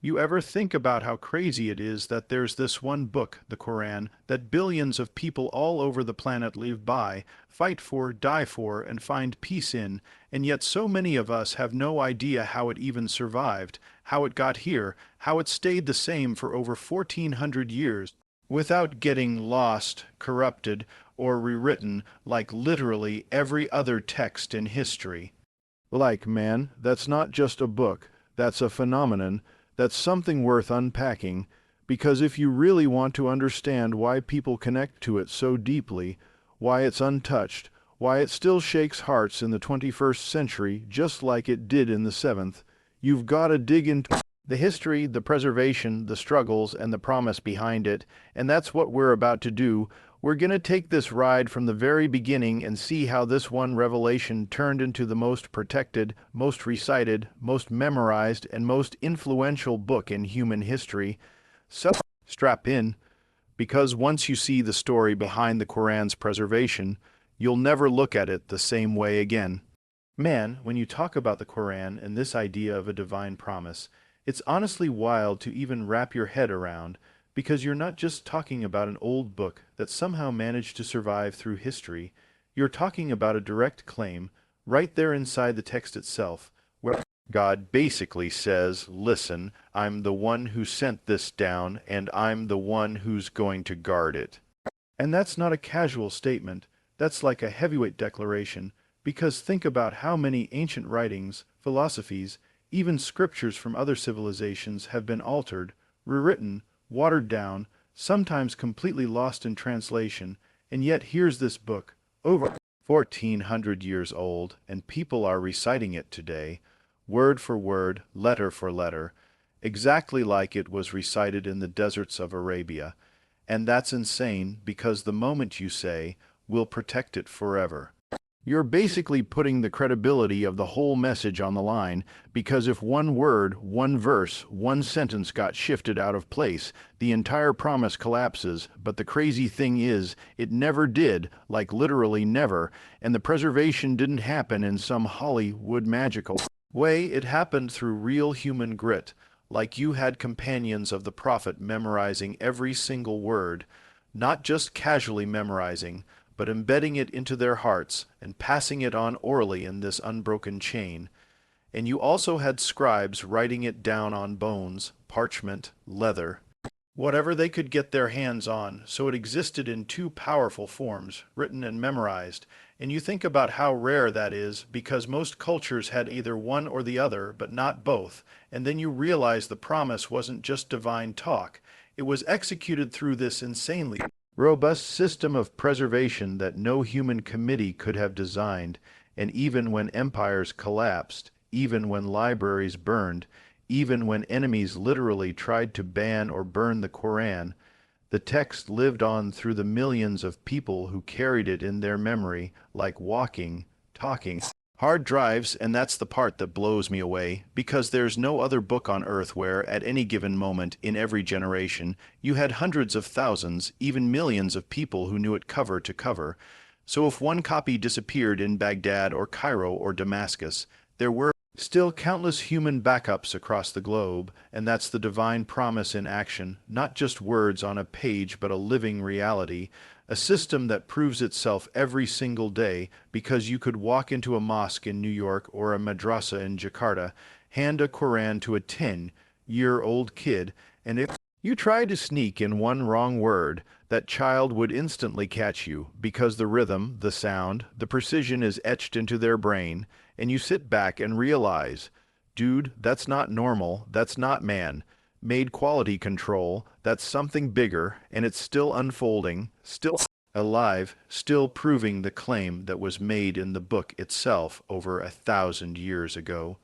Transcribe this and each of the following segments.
You ever think about how crazy it is that there's this one book, the Quran, that billions of people all over the planet live by, fight for, die for, and find peace in, and yet so many of us have no idea how it even survived, how it got here, how it stayed the same for over 1400 years, without getting lost, corrupted, or rewritten like literally every other text in history. Man, that's not just a book, that's a phenomenon. That's something worth unpacking, because if you really want to understand why people connect to it so deeply, why it's untouched, why it still shakes hearts in the 21st century just like it did in the 7th, you've got to dig into the history, the preservation, the struggles, and the promise behind it, and that's what we're about to do. We're going to take this ride from the very beginning and see how this one revelation turned into the most protected, most recited, most memorized, and most influential book in human history. So, strap in, because once you see the story behind the Quran's preservation, you'll never look at it the same way again. Man, when you talk about the Quran and this idea of a divine promise, it's honestly wild to even wrap your head around, because you're not just talking about an old book that somehow managed to survive through history. You're talking about a direct claim, right there inside the text itself, where God basically says, listen, I'm the one who sent this down, and I'm the one who's going to guard it. And that's not a casual statement, that's like a heavyweight declaration, because think about how many ancient writings, philosophies, even scriptures from other civilizations have been altered, rewritten, watered down, sometimes completely lost in translation, and yet here's this book, over 1400 years old, and people are reciting it today, word for word, letter for letter, exactly like it was recited in the deserts of Arabia. And that's insane, because the moment you say, we'll protect it forever, you're basically putting the credibility of the whole message on the line, because if one word, one verse, one sentence got shifted out of place, the entire promise collapses. But the crazy thing is, it never did, like literally never, and the preservation didn't happen in some Hollywood magical way. It happened through real human grit, like you had companions of the Prophet memorizing every single word, not just casually memorizing, but embedding it into their hearts and passing it on orally in this unbroken chain. And you also had scribes writing it down on bones, parchment, leather, whatever they could get their hands on, so it existed in two powerful forms, written and memorized. And you think about how rare that is, because most cultures had either one or the other, but not both. And then you realize the promise wasn't just divine talk. It was executed through this insanely robust system of preservation that no human committee could have designed, and even when empires collapsed, even when libraries burned, even when enemies literally tried to ban or burn the Quran, the text lived on through the millions of people who carried it in their memory like walking, talking hard drives. And that's the part that blows me away, because there's no other book on earth where, at any given moment in every generation, you had hundreds of thousands, even millions of people who knew it cover to cover. So if one copy disappeared in Baghdad or Cairo or Damascus, there were still countless human backups across the globe, and that's the divine promise in action, not just words on a page but a living reality, a system that proves itself every single day, because you could walk into a mosque in New York or a madrasa in Jakarta, hand a Quran to a 10-year-old kid, and if you tried to sneak in one wrong word, that child would instantly catch you, because the rhythm, the sound, the precision is etched into their brain, and you sit back and realize, dude, that's not normal, that's not man-made quality control, that's something bigger, and it's still unfolding, still alive, still proving the claim that was made in the book itself over 1,000 years ago.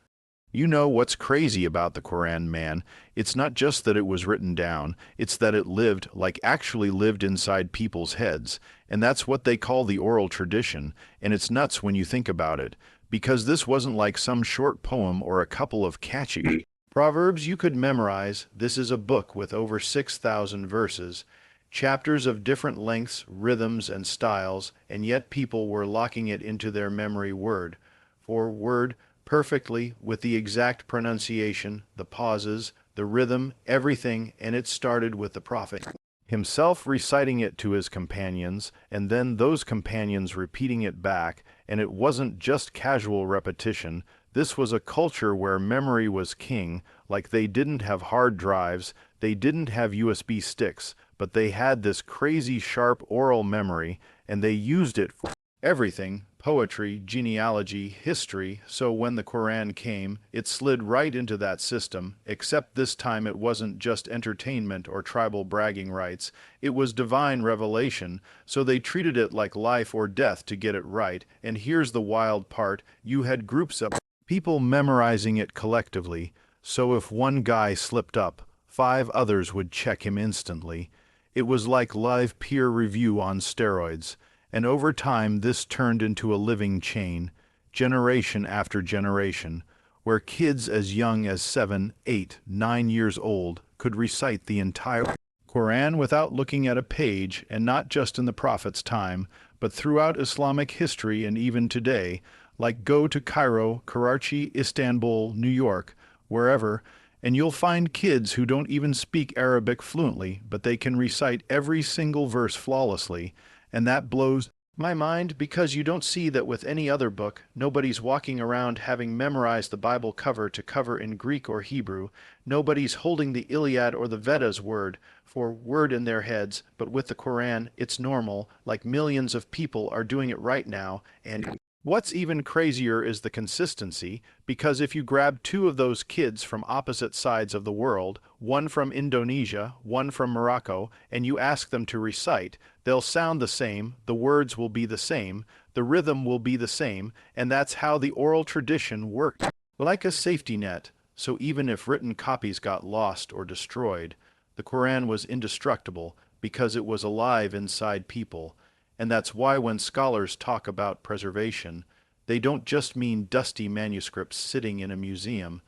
You know what's crazy about the Quran, man? It's not just that it was written down, it's that it lived, like actually lived inside people's heads, and that's what they call the oral tradition, and it's nuts when you think about it, because this wasn't like some short poem or a couple of catchy proverbs you could memorize. This is a book with over 6,000 verses, chapters of different lengths, rhythms, and styles, and yet people were locking it into their memory word for word, perfectly, with the exact pronunciation, the pauses, the rhythm, everything, and it started with the Prophet himself reciting it to his companions, and then those companions repeating it back, and it wasn't just casual repetition. This was a culture where memory was king, like they didn't have hard drives, they didn't have USB sticks, but they had this crazy sharp oral memory, and they used it for everything, poetry, genealogy, history, so when the Quran came, it slid right into that system, except this time it wasn't just entertainment or tribal bragging rights, it was divine revelation, so they treated it like life or death to get it right, and here's the wild part, you had groups of people memorizing it collectively, so if one guy slipped up, 5 others would check him instantly. It was like live peer review on steroids. And over time this turned into a living chain, generation after generation, where kids as young as 7, 8, 9 years old could recite the entire Quran without looking at a page, and not just in the Prophet's time, but throughout Islamic history and even today, like go to Cairo, Karachi, Istanbul, New York, wherever, and you'll find kids who don't even speak Arabic fluently, but they can recite every single verse flawlessly. And that blows my mind because you don't see that with any other book. Nobody's walking around having memorized the Bible cover to cover in Greek or Hebrew. Nobody's holding the Iliad or the Vedas word for word in their heads, but with the Quran, it's normal, like millions of people are doing it right now, and what's even crazier is the consistency, because if you grab 2 of those kids from opposite sides of the world, one from Indonesia, one from Morocco, and you ask them to recite, they'll sound the same, the words will be the same, the rhythm will be the same, and that's how the oral tradition worked. Like a safety net, so even if written copies got lost or destroyed, the Quran was indestructible because it was alive inside people. And that's why when scholars talk about preservation, they don't just mean dusty manuscripts sitting in a museum.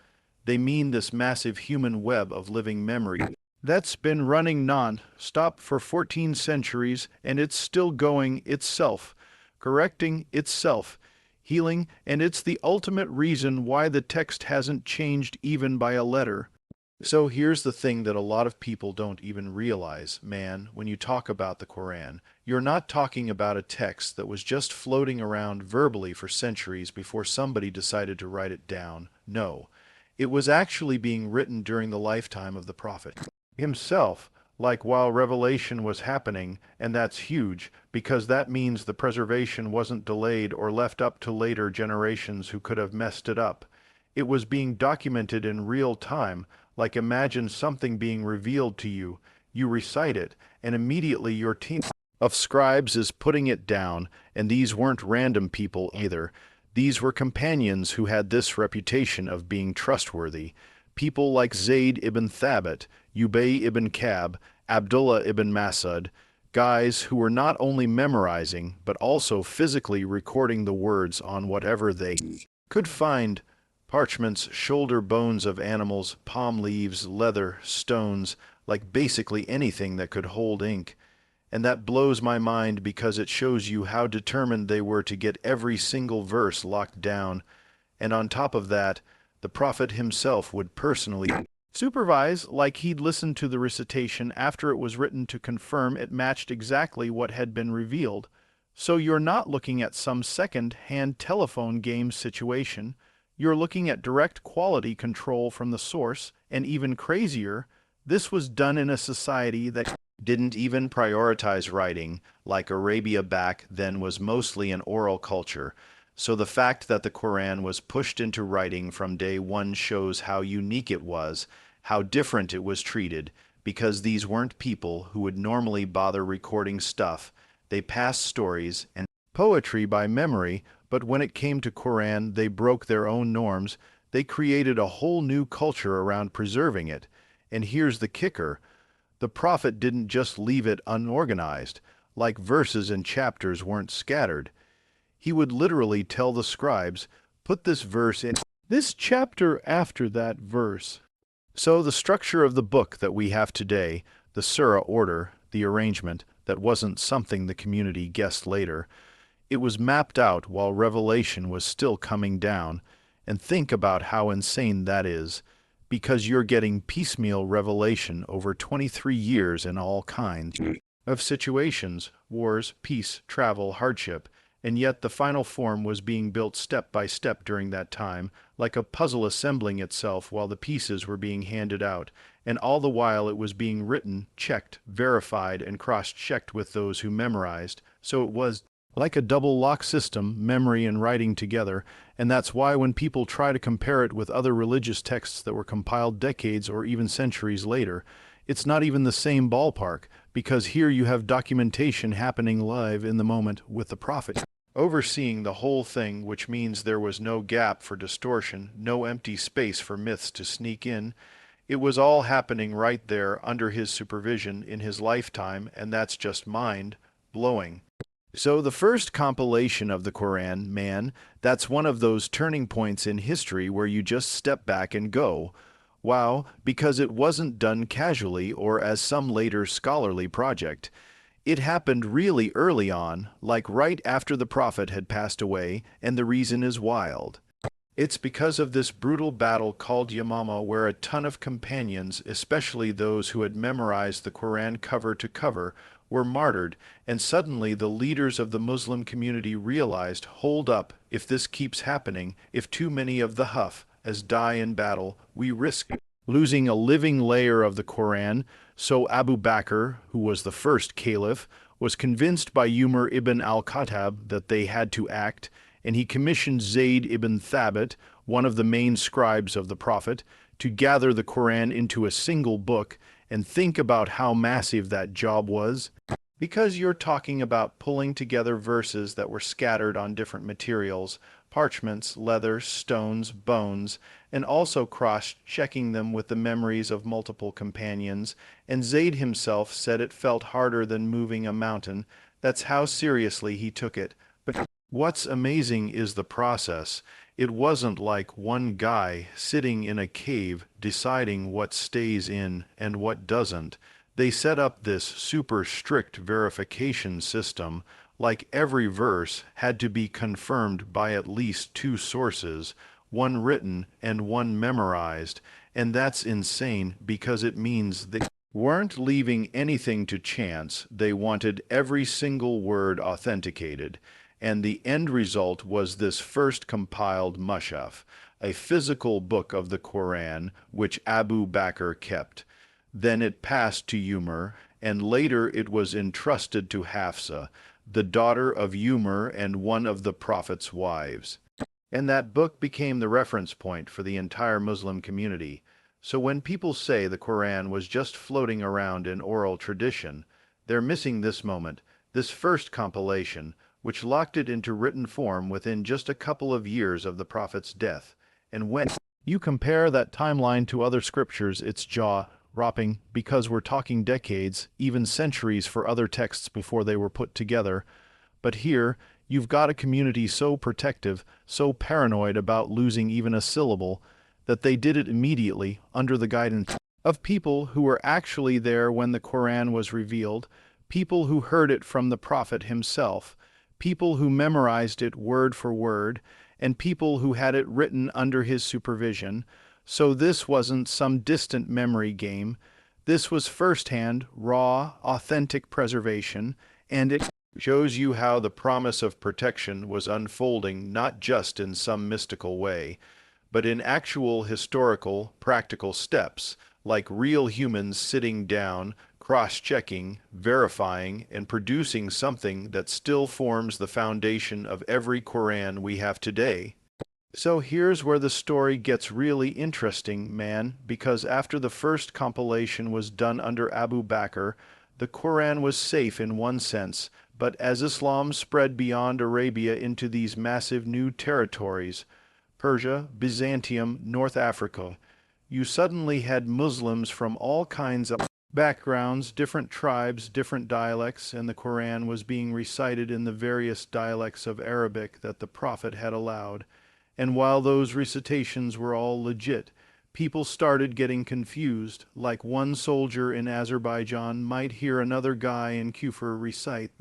They mean this massive human web of living memory that's been running non-stop for 14 centuries, and it's still going itself, correcting itself, healing, and it's the ultimate reason why the text hasn't changed even by a letter. So here's the thing that a lot of people don't even realize, man, when you talk about the Quran, you're not talking about a text that was just floating around verbally for centuries before somebody decided to write it down. No, it was actually being written during the lifetime of the Prophet himself, like while revelation was happening, and that's huge, because that means the preservation wasn't delayed or left up to later generations who could have messed it up. It was being documented in real time. Like imagine something being revealed to you, you recite it, and immediately your team of scribes is putting it down, and these weren't random people either. These were companions who had this reputation of being trustworthy. People like Zayd ibn Thabit, Ubay ibn Kab, Abdullah ibn Masud, guys who were not only memorizing, but also physically recording the words on whatever they could find. Parchments, shoulder bones of animals, palm leaves, leather, stones, like basically anything that could hold ink. And that blows my mind because it shows you how determined they were to get every single verse locked down. And on top of that, the Prophet himself would personally supervise, like he'd listen to the recitation after it was written to confirm it matched exactly what had been revealed. So you're not looking at some second-hand telephone game situation. You're looking at direct quality control from the source, and even crazier, this was done in a society that didn't even prioritize writing, like Arabia back then was mostly an oral culture. So the fact that the Quran was pushed into writing from day one shows how unique it was, how different it was treated, because these weren't people who would normally bother recording stuff. They passed stories and poetry by memory, but when it came to Quran, they broke their own norms. They created a whole new culture around preserving it. And here's the kicker. The Prophet didn't just leave it unorganized, like verses and chapters weren't scattered. He would literally tell the scribes, put this verse in this chapter after that verse. So the structure of the book that we have today, the surah order, the arrangement, that wasn't something the community guessed later. It was mapped out while revelation was still coming down, and think about how insane that is. because you're getting piecemeal revelation over 23 years in all kinds of situations, wars, peace, travel, hardship, and yet the final form was being built step by step during that time, like a puzzle assembling itself while the pieces were being handed out, and all the while it was being written, checked, verified, and cross-checked with those who memorized, so it was like a double lock system, memory and writing together, and that's why when people try to compare it with other religious texts that were compiled decades or even centuries later, it's not even the same ballpark, because here you have documentation happening live in the moment with the prophet overseeing the whole thing, which means there was no gap for distortion, no empty space for myths to sneak in. It was all happening right there under his supervision in his lifetime, and that's just mind-blowing. So the first compilation of the Quran, man, that's one of those turning points in history where you just step back and go, wow, because it wasn't done casually or as some later scholarly project. It happened really early on, like right after the Prophet had passed away, and the reason is wild. It's because of this brutal battle called Yamama where a ton of companions, especially those who had memorized the Quran cover to cover, were martyred, and suddenly the leaders of the Muslim community realized, hold up, if this keeps happening, if too many of the Huff as die in battle, we risk losing a living layer of the Quran. So Abu Bakr, who was the first caliph, was convinced by Umar ibn al-Khattab that they had to act, and he commissioned Zayd ibn Thabit, one of the main scribes of the Prophet, to gather the Quran into a single book. And think about how massive that job was. Because you're talking about pulling together verses that were scattered on different materials, parchments, leather, stones, bones, and also cross-checking them with the memories of multiple companions, and Zayd himself said it felt harder than moving a mountain. That's how seriously he took it. But what's amazing is the process. It wasn't like one guy sitting in a cave deciding what stays in and what doesn't. They set up this super strict verification system, like every verse had to be confirmed by at least two sources, one written and one memorized, and that's insane because it means they weren't leaving anything to chance. They wanted every single word authenticated. And the end result was this first compiled mushaf, a physical book of the Quran, which Abu Bakr kept. Then it passed to Umar, and later it was entrusted to Hafsa, the daughter of Umar and one of the Prophet's wives. And that book became the reference point for the entire Muslim community. So when people say the Quran was just floating around in oral tradition, they're missing this moment, this first compilation, which locked it into written form within just a couple of years of the Prophet's death. And when you compare that timeline to other scriptures, it's jaw-dropping, because we're talking decades, even centuries for other texts before they were put together. But here, you've got a community so protective, so paranoid about losing even a syllable, that they did it immediately under the guidance of people who were actually there when the Quran was revealed, people who heard it from the Prophet himself, people who memorized it word for word, and people who had it written under his supervision. So this wasn't some distant memory game. This was first-hand, raw, authentic preservation, and it shows you how the promise of protection was unfolding not just in some mystical way, but in actual historical, practical steps, like real humans sitting down, cross-checking, verifying, and producing something that still forms the foundation of every Quran we have today. So here's where the story gets really interesting, man, because after the first compilation was done under Abu Bakr, the Quran was safe in one sense, but as Islam spread beyond Arabia into these massive new territories, Persia, Byzantium, North Africa, you suddenly had Muslims from all kinds of backgrounds, different tribes, different dialects, and the Quran was being recited in the various dialects of Arabic that the Prophet had allowed. And while those recitations were all legit, people started getting confused, like one soldier in Azerbaijan might hear another guy in Kufr recite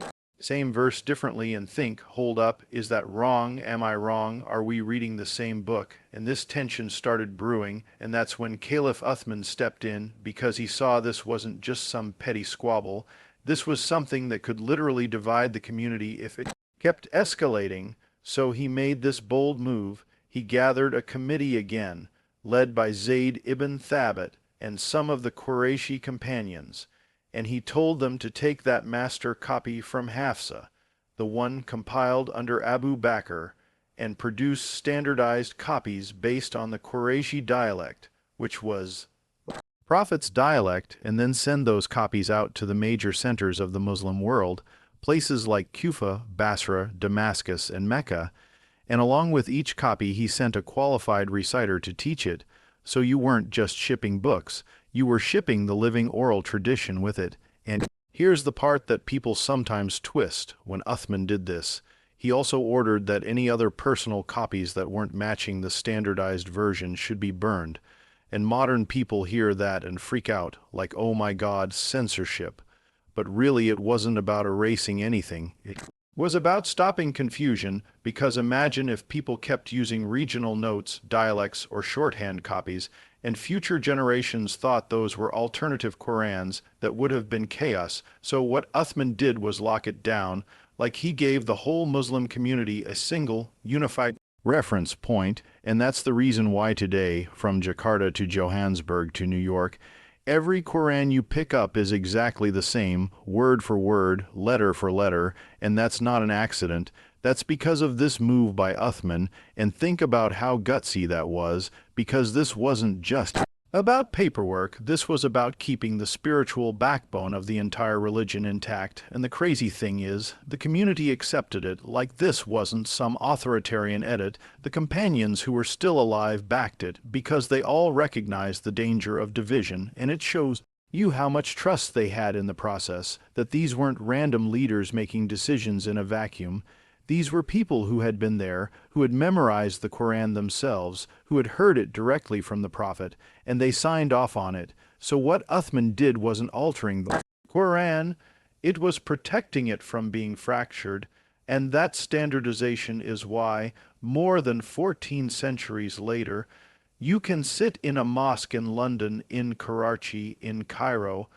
same verse differently and think, hold up, is that wrong? Am I wrong? Are we reading the same book? And this tension started brewing, and that's when Caliph Uthman stepped in because he saw this wasn't just some petty squabble. This was something that could literally divide the community if it kept escalating. So he made this bold move. He gathered a committee again, led by Zayd ibn Thabit and some of the Qurayshi companions, and he told them to take that master copy from Hafsa, the one compiled under Abu Bakr, and produce standardized copies based on the Qurayshi dialect, which was Prophet's dialect, and then send those copies out to the major centers of the Muslim world, places like Kufa, Basra, Damascus, and Mecca, and along with each copy he sent a qualified reciter to teach it, so you weren't just shipping books, you were shipping the living oral tradition with it. And here's the part that people sometimes twist when Uthman did this. He also ordered that any other personal copies that weren't matching the standardized version should be burned. And modern people hear that and freak out, like, oh my God, censorship. But really it wasn't about erasing anything. It was about stopping confusion, because imagine if people kept using regional notes, dialects, or shorthand copies, and future generations thought those were alternative Qur'ans. That would have been chaos. So what Uthman did was lock it down, like he gave the whole Muslim community a single, unified reference point, and that's the reason why today, from Jakarta to Johannesburg to New York, every Qur'an you pick up is exactly the same, word for word, letter for letter, and that's not an accident. That's because of this move by Uthman, and think about how gutsy that was, because this wasn't just about paperwork, this was about keeping the spiritual backbone of the entire religion intact, and the crazy thing is, the community accepted it like this wasn't some authoritarian edit. The companions who were still alive backed it, because they all recognized the danger of division, and it shows you how much trust they had in the process, that these weren't random leaders making decisions in a vacuum. These were people who had been there, who had memorized the Qur'an themselves, who had heard it directly from the Prophet, and they signed off on it. So what Uthman did wasn't altering the Qur'an, it was protecting it from being fractured, and that standardization is why, more than 14 centuries later, you can sit in a mosque in London, in Karachi, in Cairo,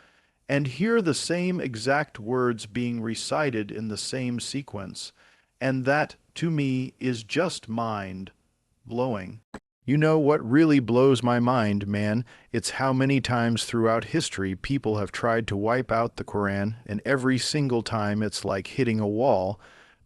and hear the same exact words being recited in the same sequence. And that, to me, is just mind-blowing. You know what really blows my mind, man? It's how many times throughout history people have tried to wipe out the Qur'an, and every single time it's like hitting a wall,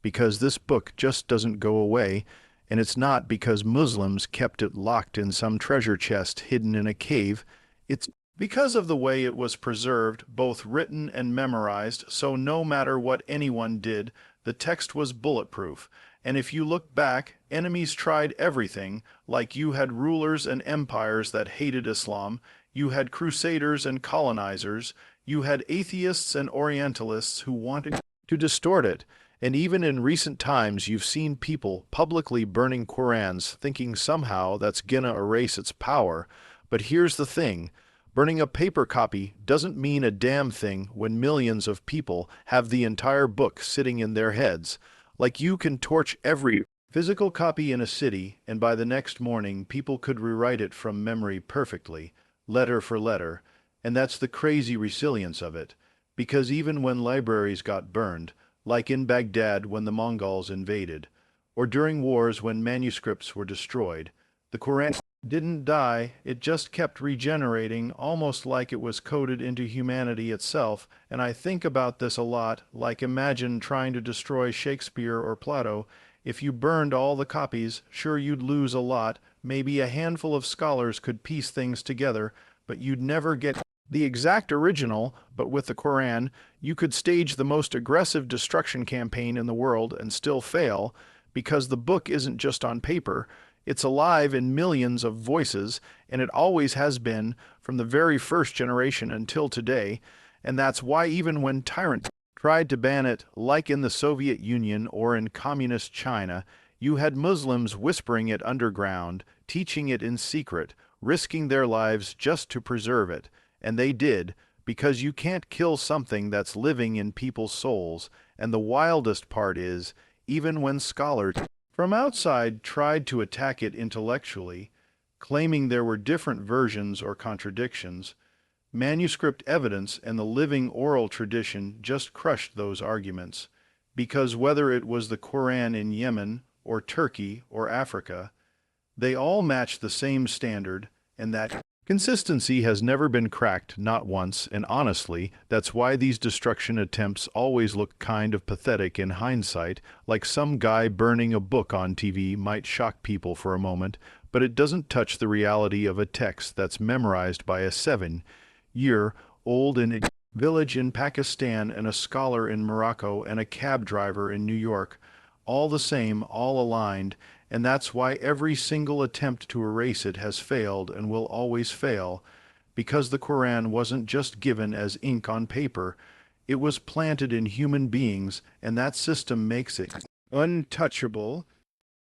because this book just doesn't go away, and it's not because Muslims kept it locked in some treasure chest hidden in a cave. It's because of the way it was preserved, both written and memorized, so no matter what anyone did, the text was bulletproof. And if you look back, enemies tried everything, like you had rulers and empires that hated Islam, you had crusaders and colonizers, you had atheists and Orientalists who wanted to distort it. And even in recent times, you've seen people publicly burning Qur'ans, thinking somehow that's gonna erase its power. But here's the thing. Burning a paper copy doesn't mean a damn thing when millions of people have the entire book sitting in their heads. Like you can torch every physical copy in a city, and by the next morning people could rewrite it from memory perfectly, letter for letter. And that's the crazy resilience of it. Because even when libraries got burned, like in Baghdad when the Mongols invaded, or during wars when manuscripts were destroyed, the Qur'an didn't die, it just kept regenerating, almost like it was coded into humanity itself. And I think about this a lot, like imagine trying to destroy Shakespeare or Plato. If you burned all the copies, sure you'd lose a lot, maybe a handful of scholars could piece things together, but you'd never get the exact original. But with the Qur'an, you could stage the most aggressive destruction campaign in the world and still fail, because the book isn't just on paper. It's alive in millions of voices, and it always has been, from the very first generation until today, and that's why even when tyrants tried to ban it, like in the Soviet Union or in communist China, you had Muslims whispering it underground, teaching it in secret, risking their lives just to preserve it. And they did, because you can't kill something that's living in people's souls, And the wildest part is, even when scholars from outside tried to attack it intellectually, claiming there were different versions or contradictions, manuscript evidence and the living oral tradition just crushed those arguments, because whether it was the Quran in Yemen or Turkey or Africa, they all match the same standard, and that consistency has never been cracked, not once, and honestly, that's why these destruction attempts always look kind of pathetic in hindsight, like some guy burning a book on TV might shock people for a moment, but it doesn't touch the reality of a text that's memorized by a 7-year-old in a village in Pakistan and a scholar in Morocco and a cab driver in New York, all the same, all aligned, and that's why every single attempt to erase it has failed and will always fail, because the Quran wasn't just given as ink on paper, it was planted in human beings, and that system makes it untouchable.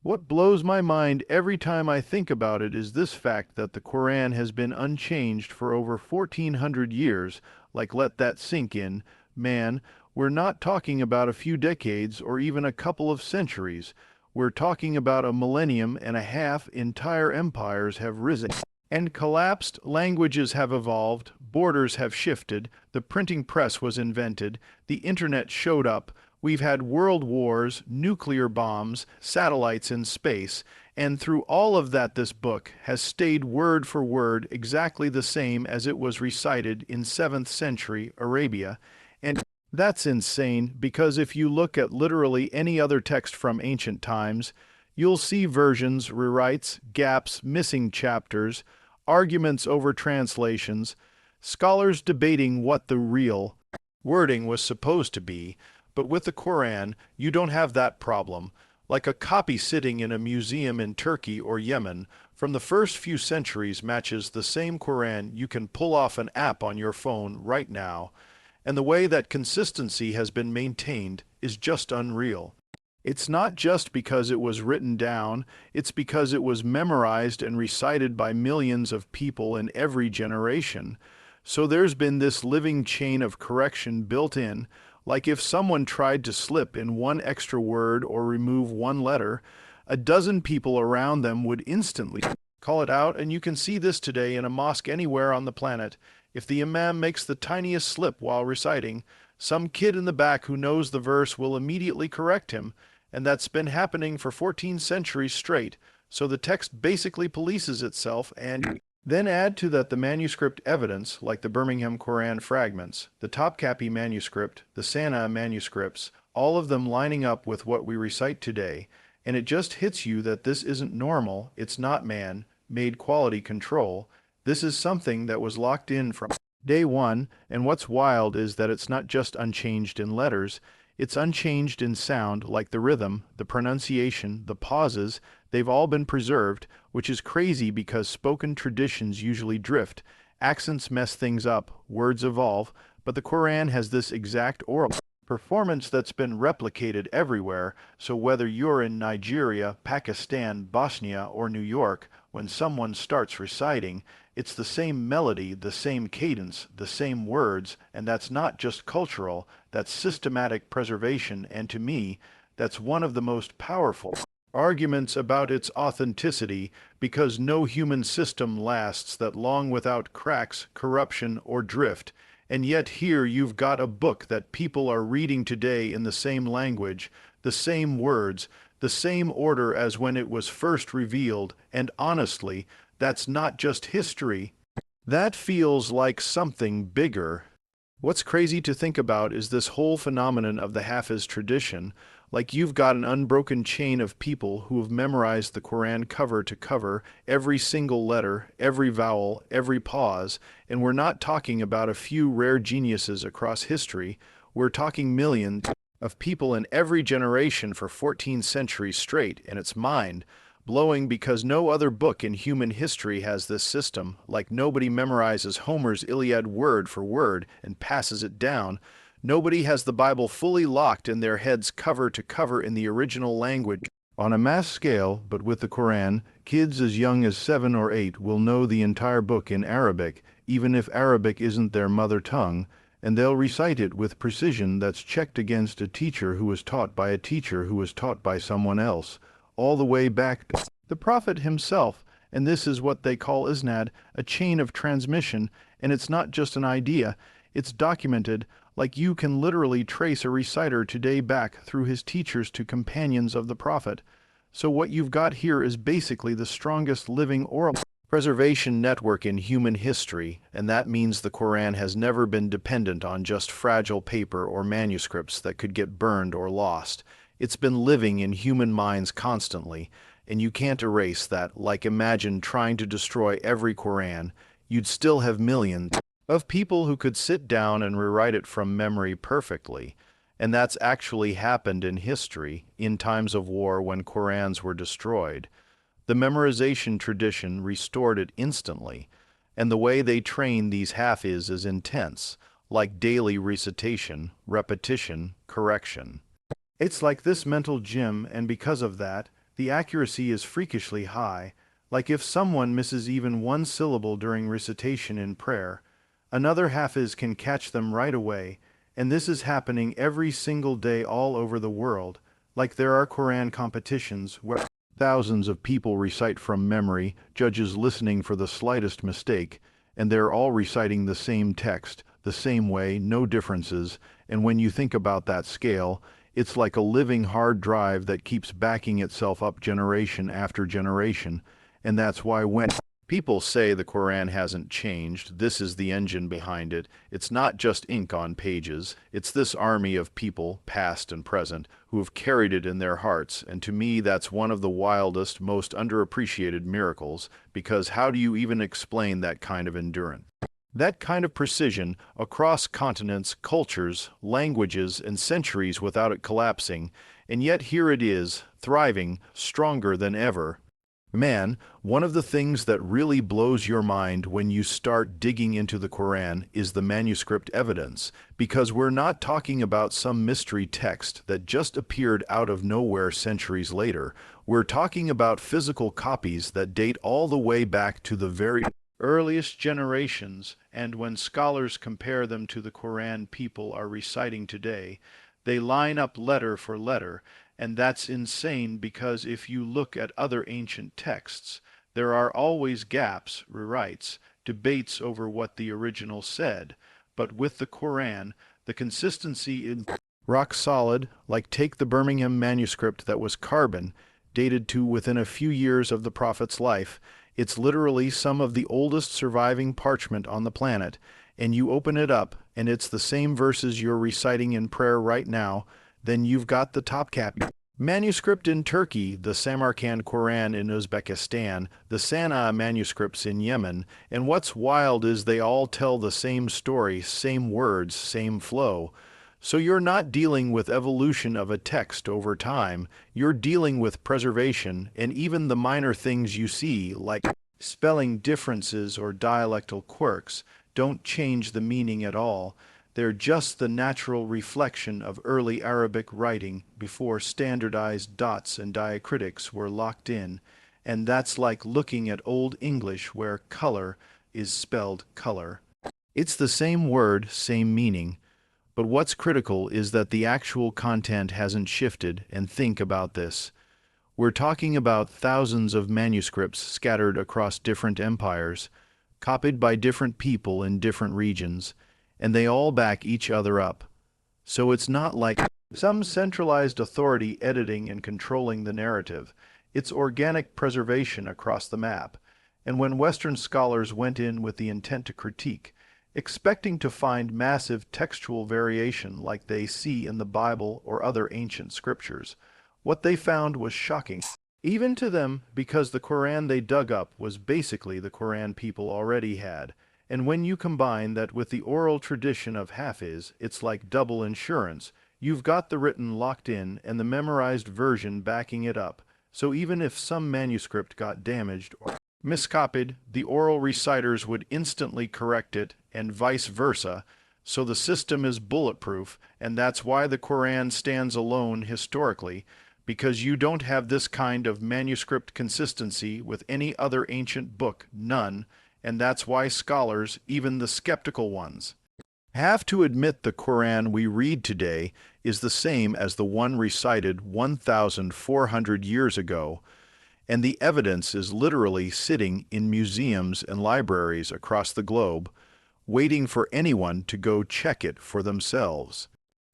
What blows my mind every time I think about it is this fact that the Quran has been unchanged for over 1400 years. Like, let that sink in, man. We're not talking about a few decades or even a couple of centuries. We're talking about a millennium and a half. Entire empires have risen and collapsed, languages have evolved, borders have shifted, the printing press was invented, the internet showed up, we've had world wars, nuclear bombs, satellites in space, and through all of that this book has stayed word for word exactly the same as it was recited in 7th century Arabia. And that's insane, because if you look at literally any other text from ancient times, you'll see versions, rewrites, gaps, missing chapters, arguments over translations, scholars debating what the real wording was supposed to be. But with the Quran, you don't have that problem. Like a copy sitting in a museum in Turkey or Yemen from the first few centuries matches the same Quran you can pull off an app on your phone right now. And the way that consistency has been maintained is just unreal. It's not just because it was written down, it's because it was memorized and recited by millions of people in every generation. So there's been this living chain of correction built in, like if someone tried to slip in one extra word or remove one letter, a dozen people around them would instantly call it out, and you can see this today in a mosque anywhere on the planet. If the imam makes the tiniest slip while reciting, some kid in the back who knows the verse will immediately correct him, and that's been happening for 14 centuries straight, so the text basically polices itself. And then add to that the manuscript evidence, like the Birmingham Quran fragments, the Topkapi manuscript, the Sana'a manuscripts, all of them lining up with what we recite today, and it just hits you that this isn't normal, it's not man-made quality control. This is something that was locked in from day one, and what's wild is that it's not just unchanged in letters, it's unchanged in sound, like the rhythm, the pronunciation, the pauses, they've all been preserved, which is crazy because spoken traditions usually drift, accents mess things up, words evolve, but the Quran has this exact oral performance that's been replicated everywhere, so whether you're in Nigeria, Pakistan, Bosnia, or New York, when someone starts reciting, it's the same melody, the same cadence, the same words, and that's not just cultural, that's systematic preservation, and to me, that's one of the most powerful arguments about its authenticity, because no human system lasts that long without cracks, corruption, or drift. And yet here you've got a book that people are reading today in the same language, the same words, the same order as when it was first revealed, and honestly, that's not just history. That feels like something bigger. What's crazy to think about is this whole phenomenon of the Hafiz tradition. Like, you've got an unbroken chain of people who have memorized the Quran cover to cover, every single letter, every vowel, every pause, and we're not talking about a few rare geniuses across history, we're talking millions of people in every generation for 14 centuries straight, and it's mind-blowing because no other book in human history has this system. Like, nobody memorizes Homer's Iliad word for word and passes it down. Nobody has the Bible fully locked in their heads cover to cover in the original language on a mass scale, but with the Quran, kids as young as 7 or 8 will know the entire book in Arabic, even if Arabic isn't their mother tongue, and they'll recite it with precision that's checked against a teacher who was taught by a teacher who was taught by someone else, all the way back to the Prophet himself. And this is what they call isnad, a chain of transmission, and it's not just an idea, it's documented, like you can literally trace a reciter today back through his teachers to companions of the Prophet. So what you've got here is basically the strongest living oral preservation network in human history, and that means the Quran has never been dependent on just fragile paper or manuscripts that could get burned or lost. It's been living in human minds constantly, and you can't erase that. Like, imagine trying to destroy every Quran. You'd still have millions of people who could sit down and rewrite it from memory perfectly. And that's actually happened in history, in times of war when Qurans were destroyed. The memorization tradition restored it instantly, and the way they train these Hafiz is intense, like daily recitation, repetition, correction. It's like this mental gym, and because of that, the accuracy is freakishly high. Like if someone misses even one syllable during recitation in prayer, another Hafiz can catch them right away, and this is happening every single day all over the world. Like there are Quran competitions where thousands of people recite from memory, judges listening for the slightest mistake, and they're all reciting the same text, the same way, no differences, and when you think about that scale, it's like a living hard drive that keeps backing itself up generation after generation, and that's why when people say the Quran hasn't changed, this is the engine behind it. It's not just ink on pages. It's this army of people, past and present, who have carried it in their hearts. And to me, that's one of the wildest, most underappreciated miracles, because how do you even explain that kind of endurance? That kind of precision across continents, cultures, languages, and centuries without it collapsing, and yet here it is, thriving, stronger than ever. Man, one of the things that really blows your mind when you start digging into the Quran is the manuscript evidence, because we're not talking about some mystery text that just appeared out of nowhere centuries later. We're talking about physical copies that date all the way back to the very earliest generations, and when scholars compare them to the Quran people are reciting today, they line up letter for letter. And that's insane because if you look at other ancient texts, there are always gaps, rewrites, debates over what the original said. But with the Quran, the consistency is rock solid, like take the Birmingham manuscript that was carbon, dated to within a few years of the Prophet's life. It's literally some of the oldest surviving parchment on the planet, and you open it up, and it's the same verses you're reciting in prayer right now. Then you've got the Topkapi manuscript in Turkey, the Samarkand Quran in Uzbekistan, the Sana'a manuscripts in Yemen, and what's wild is they all tell the same story, same words, same flow. So you're not dealing with evolution of a text over time, you're dealing with preservation, and even the minor things you see, like spelling differences or dialectal quirks, don't change the meaning at all. They're just the natural reflection of early Arabic writing before standardized dots and diacritics were locked in, and that's like looking at Old English where color is spelled color. It's the same word, same meaning, but what's critical is that the actual content hasn't shifted, and think about this. We're talking about thousands of manuscripts scattered across different empires, copied by different people in different regions, and they all back each other up. So it's not like some centralized authority editing and controlling the narrative. It's organic preservation across the map. And when Western scholars went in with the intent to critique, expecting to find massive textual variation like they see in the Bible or other ancient scriptures, what they found was shocking. Even to them, because the Quran they dug up was basically the Quran people already had. And when you combine that with the oral tradition of Hafiz, it's like double insurance. You've got the written locked in and the memorized version backing it up. So even if some manuscript got damaged or miscopied, the oral reciters would instantly correct it, and vice versa. So the system is bulletproof, and that's why the Quran stands alone historically, because you don't have this kind of manuscript consistency with any other ancient book, none. And that's why scholars, even the skeptical ones, Have to admit the Quran we read today is the same as the one recited 1,400 years ago, and the evidence is literally sitting in museums and libraries across the globe, waiting for anyone to go check it for themselves.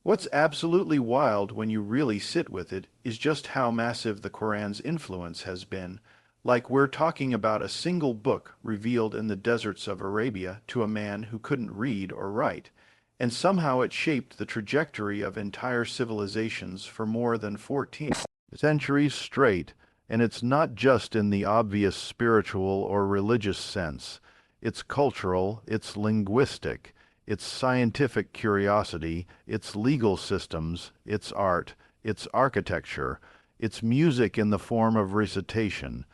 What's absolutely wild when you really sit with it is just how massive the Quran's influence has been. Like we're talking about a single book revealed in the deserts of Arabia to a man who couldn't read or write, and somehow it shaped the trajectory of entire civilizations for more than 14 centuries straight. And it's not just in the obvious spiritual or religious sense. It's cultural, it's linguistic, it's scientific curiosity, it's legal systems, it's art, it's architecture, it's music in the form of recitation.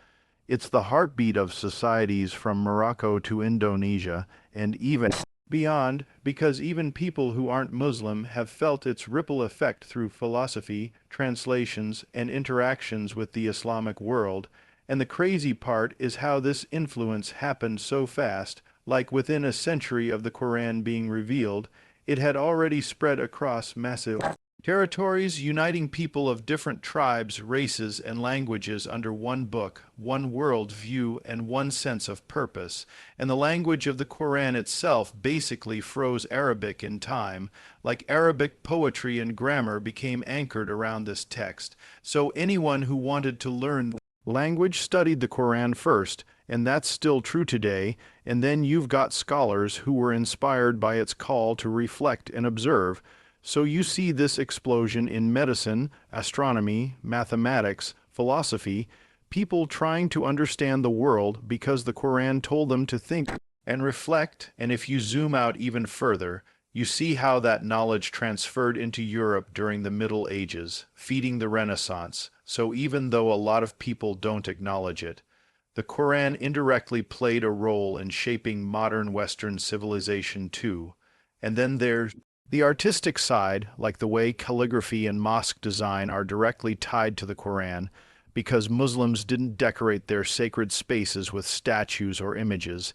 It's the heartbeat of societies from Morocco to Indonesia and even beyond, because even people who aren't Muslim have felt its ripple effect through philosophy, translations, and interactions with the Islamic world. And the crazy part is how this influence happened so fast, like within a century of the Quran being revealed, it had already spread across massive territories, uniting people of different tribes, races, and languages under one book, one world view, and one sense of purpose. And the language of the Quran itself basically froze Arabic in time, like Arabic poetry and grammar became anchored around this text. So anyone who wanted to learn language studied the Quran first, and that's still true today, and then you've got scholars who were inspired by its call to reflect and observe. So you see this explosion in medicine, astronomy, mathematics, philosophy, people trying to understand the world because the Quran told them to think and reflect. And if you zoom out even further, you see how that knowledge transferred into Europe during the Middle Ages, feeding the Renaissance. So even though a lot of people don't acknowledge it, the Quran indirectly played a role in shaping modern Western civilization too. And then there's the artistic side, like the way calligraphy and mosque design are directly tied to the Quran, because Muslims didn't decorate their sacred spaces with statues or images.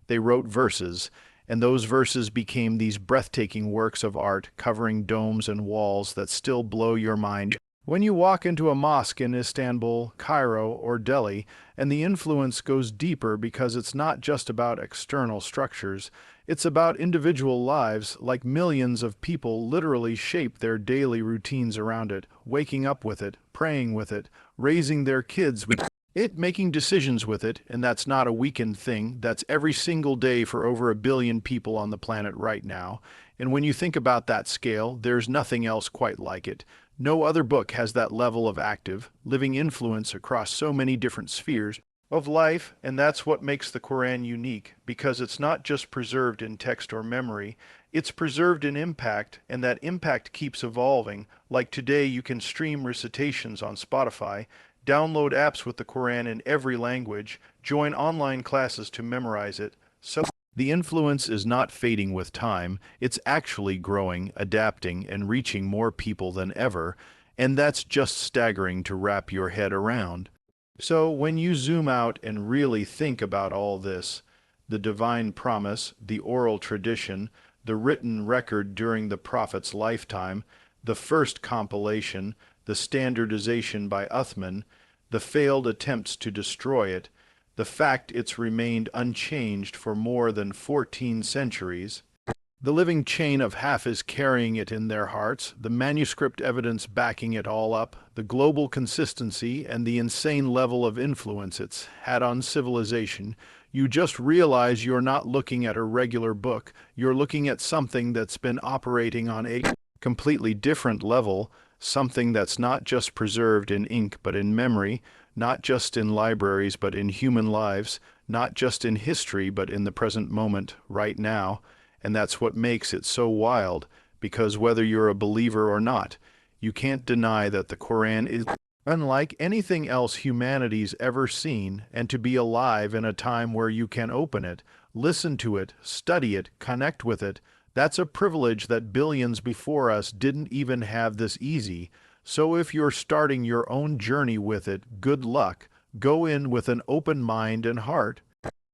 They wrote verses, and those verses became these breathtaking works of art covering domes and walls that still blow your mind when you walk into a mosque in Istanbul, Cairo, or Delhi. And the influence goes deeper because it's not just about external structures. It's about individual lives, like millions of people literally shape their daily routines around it, waking up with it, praying with it, raising their kids with it, making decisions with it. And that's not a weekend thing. That's every single day for over 1 billion people on the planet right now. And when you think about that scale, there's nothing else quite like it. No other book has that level of active, living influence across so many different spheres of life, and that's what makes the Quran unique, because it's not just preserved in text or memory, it's preserved in impact, and that impact keeps evolving. Like today, you can stream recitations on Spotify, download apps with the Quran in every language, join online classes to memorize it. So the influence is not fading with time, it's actually growing, adapting, and reaching more people than ever, and that's just staggering to wrap your head around. So when you zoom out and really think about all this, the divine promise, the oral tradition, the written record during the prophet's lifetime, the first compilation, the standardization by Uthman, the failed attempts to destroy it, the fact it's remained unchanged for more than 14 centuries, the living chain of Hafiz carrying it in their hearts, the manuscript evidence backing it all up, the global consistency, and the insane level of influence it's had on civilization, you just realize you're not looking at a regular book, you're looking at something that's been operating on a completely different level, something that's not just preserved in ink but in memory, not just in libraries but in human lives, not just in history but in the present moment, right now. And that's what makes it so wild, because whether you're a believer or not, you can't deny that the Quran is unlike anything else humanity's ever seen, and to be alive in a time where you can open it, listen to it, study it, connect with it, that's a privilege that billions before us didn't even have this easy. So if you're starting your own journey with it, good luck. Go in with an open mind and heart.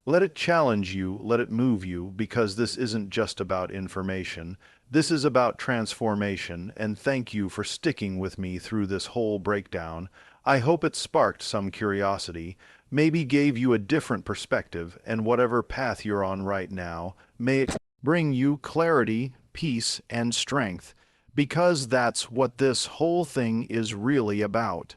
Let it challenge you, let it move you, because this isn't just about information. This is about transformation, and thank you for sticking with me through this whole breakdown. I hope it sparked some curiosity, maybe gave you a different perspective, and whatever path you're on right now, may it bring you clarity, peace, and strength, because that's what this whole thing is really about.